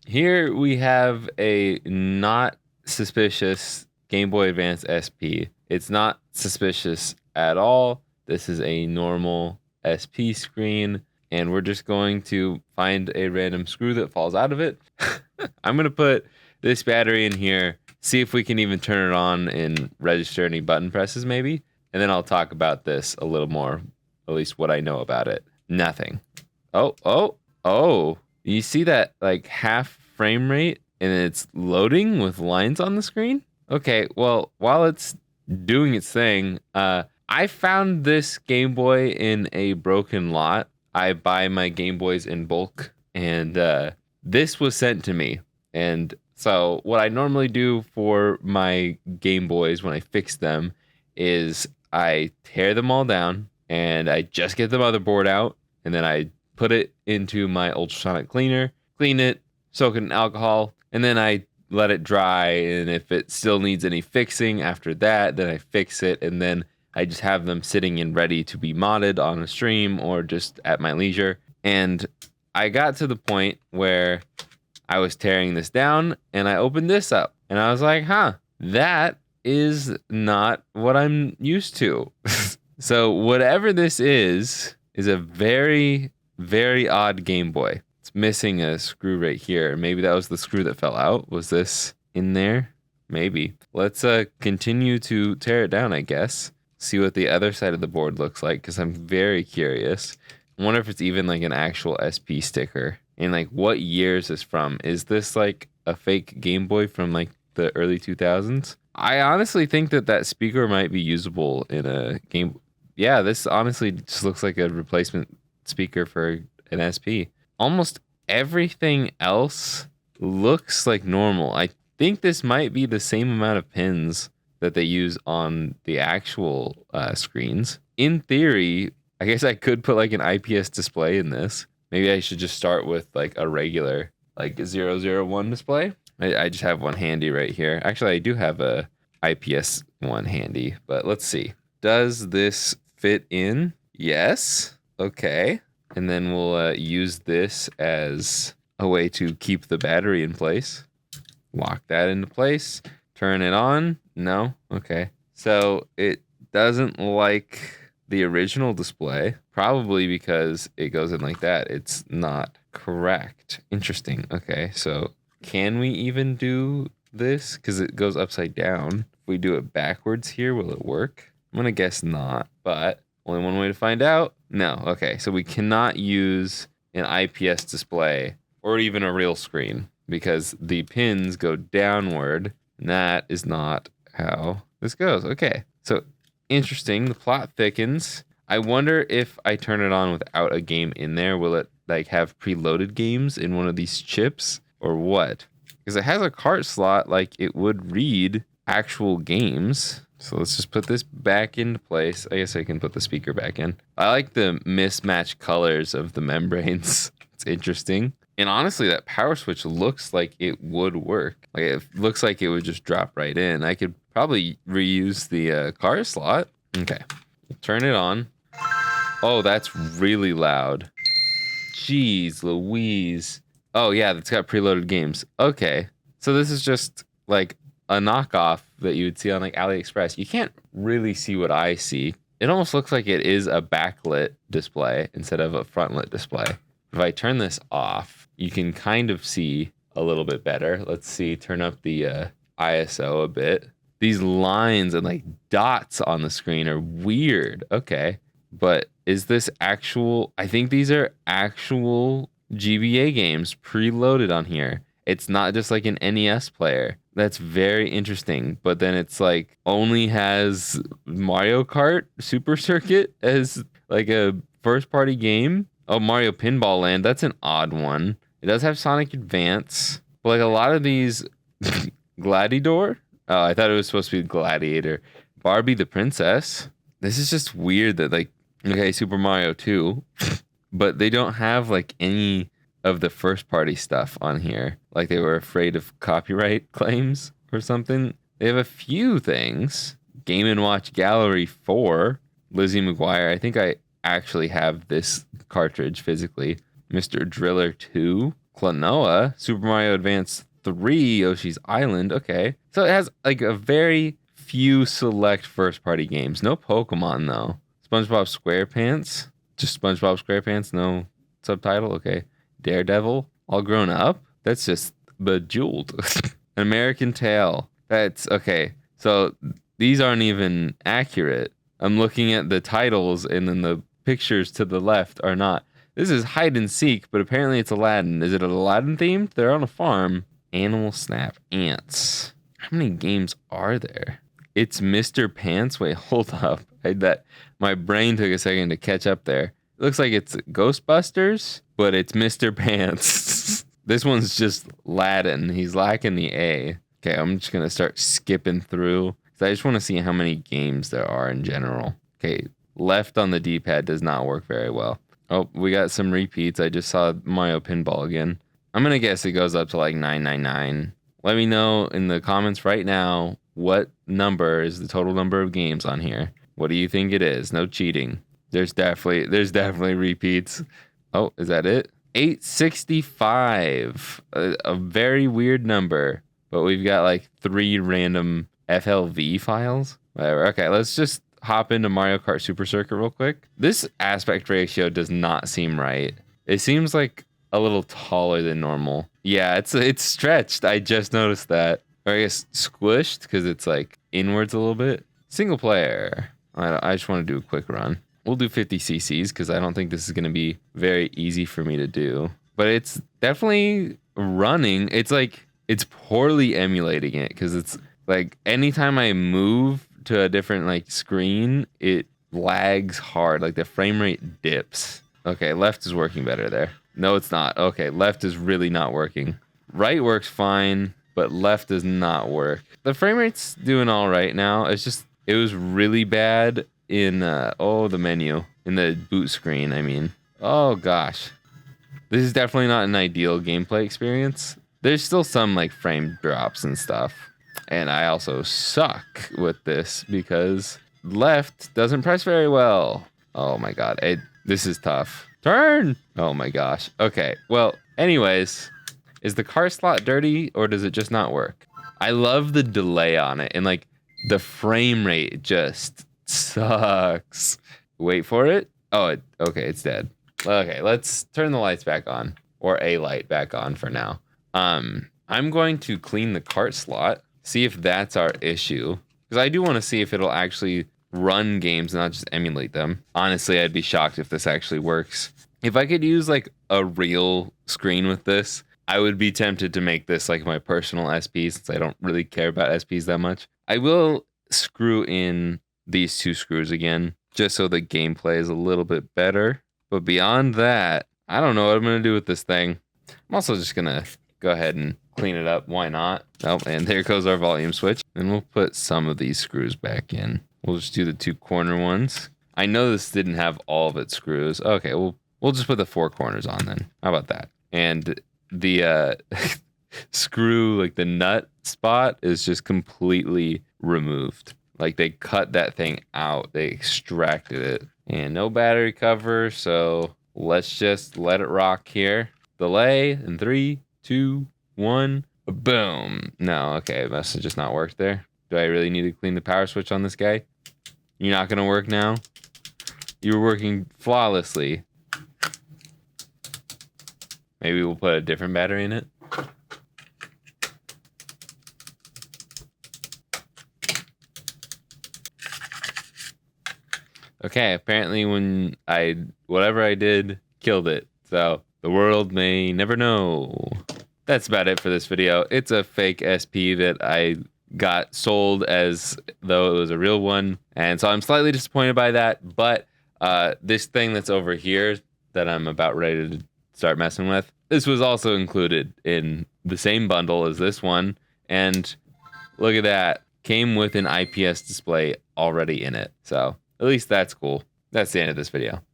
Here we have a not suspicious Game Boy Advance SP. It's not suspicious at all. This is a normal SP screen, and we're just going to find a random screw that falls out of it. I'm going to put this battery in here, see if we can even turn it on and register any button presses, maybe. And then I'll talk about this a little more, at least what I know about it. Nothing. Oh. You see that like half frame rate and it's loading with lines on the screen? Okay, well, while it's doing its thing, I found this Game Boy in a broken lot. I buy my Game Boys in bulk, and this was sent to me. And so, what I normally do for my Game Boys when I fix them is I tear them all down and I just get the motherboard out, and then I put it into my ultrasonic cleaner, clean it, soak it in alcohol, and then I let it dry. And if it still needs any fixing after that, then I fix it, and then I just have them sitting and ready to be modded on a stream or just at my leisure. And I got to the point where I was tearing this down and I opened this up and I was like, that is not what I'm used to. So whatever this is a very, very odd Game Boy. It's missing a screw right here. Maybe that was the screw that fell out. Was this in there? Maybe. Let's continue to tear it down, I guess. See what the other side of the board looks like, because I'm very curious. I wonder if it's even like an actual SP sticker. And like what year is this from? Is this like a fake Game Boy from like the early 2000s? I honestly think that speaker might be usable in a game. Yeah, this honestly just looks like a replacement speaker for an SP. Almost everything else looks like normal. I think this might be the same amount of pins that they use on the actual screens. In theory, I guess I could put like an IPS display in this. Maybe I should just start with like a regular like 001 display. I just have one handy right here. Actually, I do have a IPS one handy, but let's see. Does this fit in? Yes. Okay. And then we'll use this as a way to keep the battery in place. Lock that into place. Turn it on. No? Okay. So it doesn't like the original display, probably because it goes in like that. It's not correct. Interesting. Okay. So can we even do this? Because it goes upside down. If we do it backwards here, will it work? I'm going to guess not, but only one way to find out. No. Okay. So we cannot use an IPS display or even a real screen because the pins go downward. And that is not how this goes. Okay. So interesting. The plot thickens. I wonder if I turn it on without a game in there, will it like have preloaded games in one of these chips or what? Because it has a cart slot, like it would read actual games. So let's just put this back into place. I guess I can put the speaker back in. I like the mismatched colors of the membranes. It's interesting. And honestly, that power switch looks like it would work. Like it looks like it would just drop right in. I could probably reuse the car slot. Okay, turn it on. Oh, that's really loud. Jeez Louise. Oh yeah, that's got preloaded games. Okay, so this is just like a knockoff that you would see on like AliExpress. You can't really see what I see. It almost looks like it is a backlit display instead of a frontlit display. If I turn this off, you can kind of see a little bit better. Let's see, turn up the ISO a bit. These lines and like dots on the screen are weird. Okay, but is this actual? I think these are actual GBA games preloaded on here. It's not just like an NES player. That's very interesting. But then it's like only has Mario Kart Super Circuit as like a first party game. Oh, Mario Pinball Land. That's an odd one. It does have Sonic Advance. But like a lot of these Gladiator. Oh, I thought it was supposed to be Gladiator. Barbie the Princess. This is just weird that like, okay, Super Mario 2. But they don't have like any of the first party stuff on here. Like they were afraid of copyright claims or something. They have a few things. Game & Watch Gallery 4. Lizzie McGuire. I think I actually have this cartridge physically. Mr. Driller 2. Klonoa, Super Mario Advance 3, Yoshi's Island. Okay. So it has like a very few select first party games. No Pokemon though. SpongeBob SquarePants. Just SpongeBob SquarePants, no subtitle. Okay. Daredevil, all grown up. That's just Bejeweled. An American Tail. That's okay. So these aren't even accurate. I'm looking at the titles and then the pictures to the left are not. This is hide and seek, but apparently it's Aladdin. Is it Aladdin themed? They're on a farm. Animal Snap, ants. How many games are there? It's Mr. Pants. Wait, hold up. My brain took a second to catch up there. It looks like it's Ghostbusters, but it's Mr. Pants. This one's just Aladdin. He's lacking the A. Okay, I'm just gonna start skipping through because I just want to see how many games there are in general. Okay, left on the D-pad does not work very well. Oh, we got some repeats. I just saw Mario Pinball again. I'm gonna guess it goes up to like 999. Let me know in the comments right now what number is the total number of games on here. What do you think it is? No cheating. There's definitely repeats. Oh, is that it? 865. A very weird number, but we've got like 3 random FLV files. Whatever. Okay, let's just hop into Mario Kart Super Circuit real quick. This aspect ratio does not seem right. It seems like a little taller than normal. Yeah, it's stretched. I just noticed that. Or I guess squished because it's like inwards a little bit. Single player. I just want to do a quick run. We'll do 50 cc's because I don't think this is going to be very easy for me to do. But it's definitely running. It's like it's poorly emulating it because it's like anytime I move to a different like screen, it lags hard. Like the frame rate dips. Okay, left is working better there. No, it's not. Okay, left is really not working. Right works fine, but left does not work. The frame rate's doing all right now. It's just, it was really bad in, the menu. In the boot screen, I mean. Oh, gosh. This is definitely not an ideal gameplay experience. There's still some, like, frame drops and stuff. And I also suck with this because left doesn't press very well. Oh, my God. This is tough. Turn! Oh my gosh. Okay, well, anyways, is the car slot dirty or does it just not work? I love the delay on it and like the frame rate just sucks. Wait for it. Oh, okay, it's dead. Okay, let's turn the lights back on or a light back on for now. I'm going to clean the cart slot, see if that's our issue because I do want to see if it'll actually run games, not just emulate them. Honestly, I'd be shocked if this actually works. If I could use like a real screen with this, I would be tempted to make this like my personal SP since I don't really care about SPs that much. I will screw in these 2 screws again, just so the gameplay is a little bit better. But beyond that, I don't know what I'm going to do with this thing. I'm also just going to go ahead and clean it up. Why not? Oh, and there goes our volume switch. And we'll put some of these screws back in. We'll just do the 2 corner ones. I know this didn't have all of its screws. Okay, we'll just put the 4 corners on then. How about that? And the screw, like the nut spot, is just completely removed. Like they cut that thing out. They extracted it. And no battery cover, so let's just let it rock here. Delay in 3, 2, 1. Boom. No, okay, it must have just not worked there. Do I really need to clean the power switch on this guy? You're not going to work now? You were working flawlessly. Maybe we'll put a different battery in it. Okay, apparently whatever I did killed it. So the world may never know. That's about it for this video. It's a fake SP that I got sold as though it was a real one. And so I'm slightly disappointed by that. But this thing that's over here that I'm about ready to start messing with, this was also included in the same bundle as this one. And look at that. Came with an IPS display already in it. So at least that's cool. That's the end of this video.